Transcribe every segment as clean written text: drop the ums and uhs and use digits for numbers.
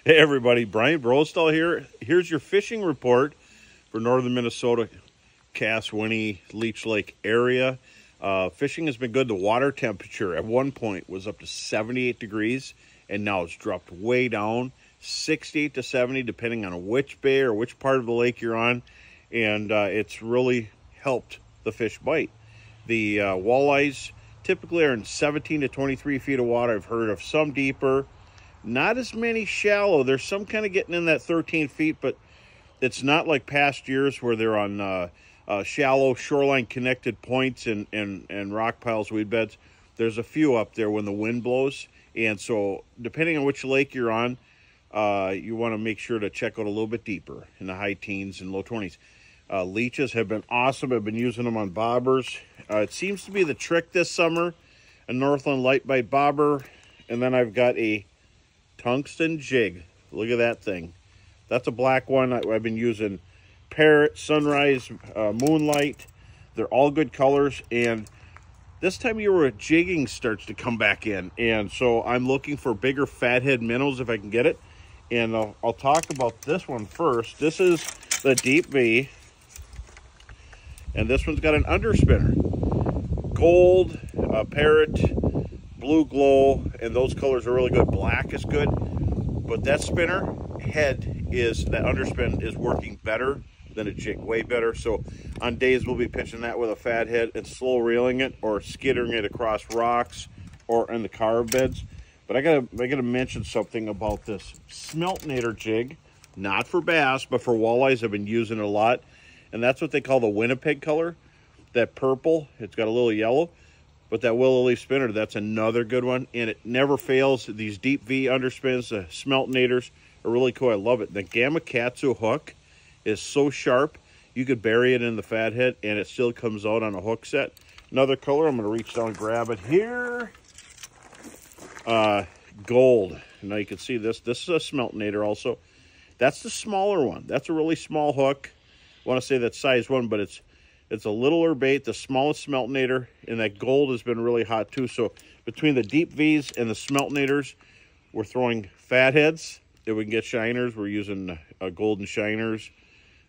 Hey everybody, Brian Brosdahl here. Here's your fishing report for northern Minnesota, Cass, Winnie, Leech Lake area. Fishing has been good. The water temperature at one point was up to 78 degrees, and now it's dropped way down, 68 to 70, depending on which bay or which part of the lake you're on, and it's really helped the fish bite. The walleyes typically are in 17 to 23 feet of water. I've heard of some deeper. Not as many shallow. There's some kind of getting in that 13 feet, but it's not like past years where they're on shallow shoreline connected points and rock piles, weed beds. There's a few up there when the wind blows. And so depending on which lake you're on, you want to make sure to check out a little bit deeper in the high teens and low 20s. Leeches have been awesome. I've been using them on bobbers. It seems to be the trick this summer. A Northland light bite bobber. And then I've got a tungsten jig. Look at that thing. That's a black one. I've been using Parrot, Sunrise, Moonlight. They're all good colors, and this time of year jigging starts to come back in, and so I'm looking for bigger fathead minnows if I can get it. And I'll talk about this one first. This is the Deep V, and this one's got an underspinner. Gold, Parrot, blue glow, and those colors are really good. Black is good, but that spinner head that underspin is working better than a jig, way better. So on days we'll be pitching that with a fat head and slow reeling it or skittering it across rocks or in the carve beds. But I gotta mention something about this Smeltinator jig, not for bass, but for walleyes. I've been using it a lot, and that's what they call the Winnipeg color. That purple, it's got a little yellow. But that willow leaf spinner, that's another good one. And it never fails. These deep V underspins, the Smeltinators are really cool. I love it. The Gamakatsu hook is so sharp, you could bury it in the fathead and it still comes out on a hook set. Another color, I'm going to reach down and grab it here. Gold. Now you can see this. This is a Smeltinator also. That's the smaller one. That's a really small hook. I want to say that's size 1, but it's a littler bait, the smallest Smeltinator, and that gold has been really hot too. So between the deep V's and the Smeltinators, we're throwing fatheads. If we can get shiners, we're using golden shiners.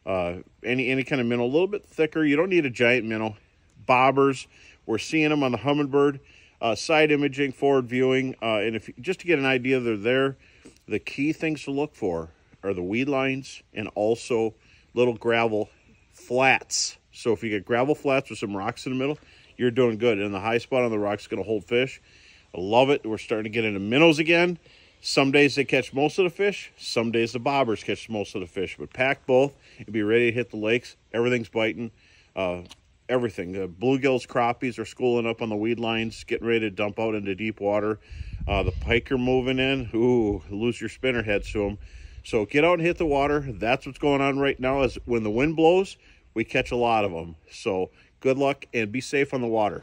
Any kind of minnow, a little bit thicker. You don't need a giant minnow. Bobbers, we're seeing them on the Humminbird. Side imaging, forward viewing, and just to get an idea they're there, the key things to look for are the weed lines and also little gravel flats. So if you get gravel flats with some rocks in the middle, you're doing good. And the high spot on the rock's going to hold fish. I love it. We're starting to get into minnows again. Some days they catch most of the fish. Some days the bobbers catch most of the fish. But pack both and be ready to hit the lakes. Everything's biting. Everything. The bluegills, crappies are schooling up on the weed lines, getting ready to dump out into deep water. The pike are moving in. Ooh, lose your spinner heads to them. So get out and hit the water. That's what's going on right now. Is when the wind blows, we catch a lot of them. So good luck and be safe on the water.